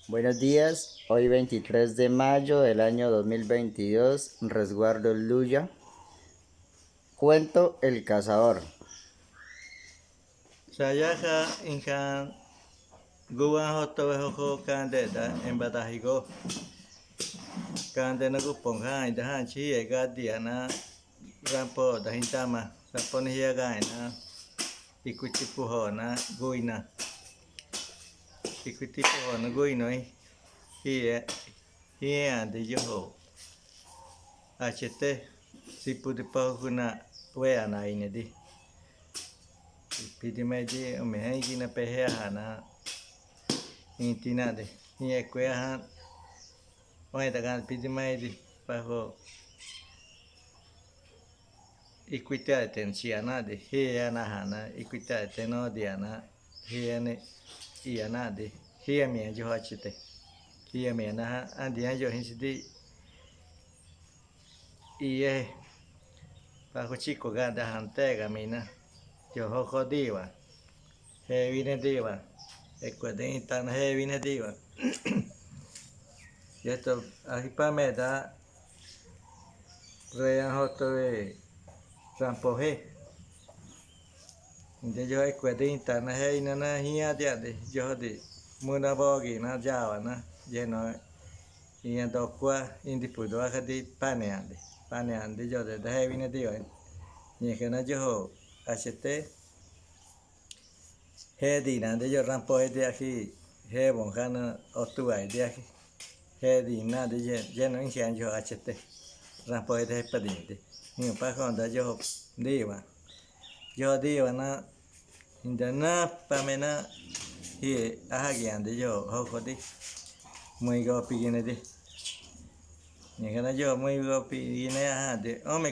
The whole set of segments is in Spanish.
Buenos días, hoy 23 de mayo del año 2022, Resguardo El Luya. Cuento El Cazador. Sayaja injan guan hoto hojo kande da en batajigo kande na gupong ha inda han chi e ga dia na rampo da hintama sapon hiya ga na ikuti puho na guina ikuti puho na guinoi hiya ande yoho achete sipu de pahuna we ana ine di pidi meji me hangi na pehe hana intina de hiya kwe ha Oye, takan pidi mai di paho ikuita tensiana de hiya na hana ikuita teno diana hiya ne iya na de hiya mi jo hachite hiya mi na andi jo hinsidi iye paho chico ganda hantega mina jo hojo diva he vine diva ecuadin tan he vine diva y esto ahí da rean hoto de rampoje de yo hay cuadrita na hay na hia de yo de muna bogi na jawa na lleno y en do qua indi pudo a di paneande yo de hay vine dio ni que na yo hct he di na de yo rampoje de aquí he bonjana otua de aquí he di na de lleno en que yo hct rampoje de padinte ni pa con da yo diva yo diva na indana pamena hi ahagiande yo hoko di muy go pigine di ni kana yo muy go pigine ha de o me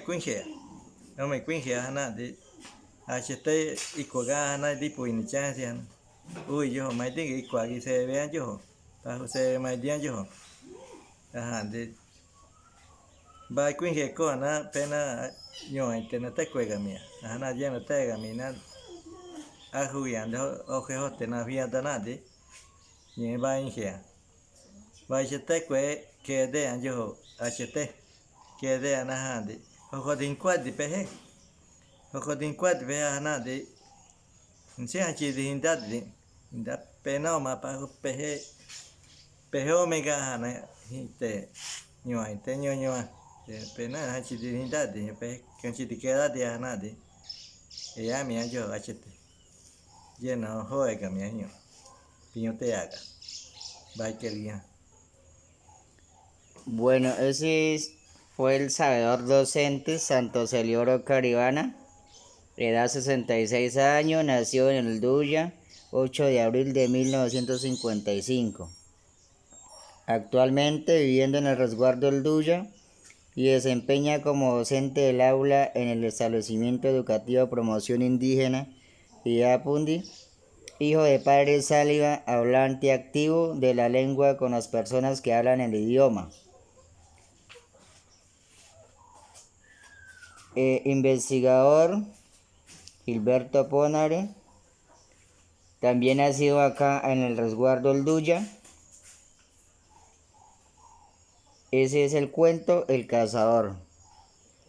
quinge hana de achete ikoga hana di puini chasian uy yo mai di ikwa gi se ve yo pa se mai dia yo ha de ba quinge ko na pena yo intena te kwega mia hana ya no te ga mina a julián oje hote na vía danade ni va ingia va chete que de anjo hte que de anahande ojo din quad pehe ojo din quad ve anade se hachi de hindade inda pena ma pa pehe pehe omega hana hite nyo pena hachi de hindade pehe que chi de queda de anade ya mi anjo hte lleno juega mi año piño te haga va que día Bueno, fue el sabedor docente Santos Elioro Caribana, edad 66 años, nació en El Duya, 8 de abril de 1955. Actualmente viviendo en el resguardo El Duya y desempeña como docente del aula en el establecimiento educativo Promoción Indígena y Apundi. Hijo de padre sáliva, hablante activo de la lengua con las personas que hablan el idioma. Investigador Gilberto Ponare. También ha sido acá en el resguardo El Duya. Ese es el cuento El Cazador.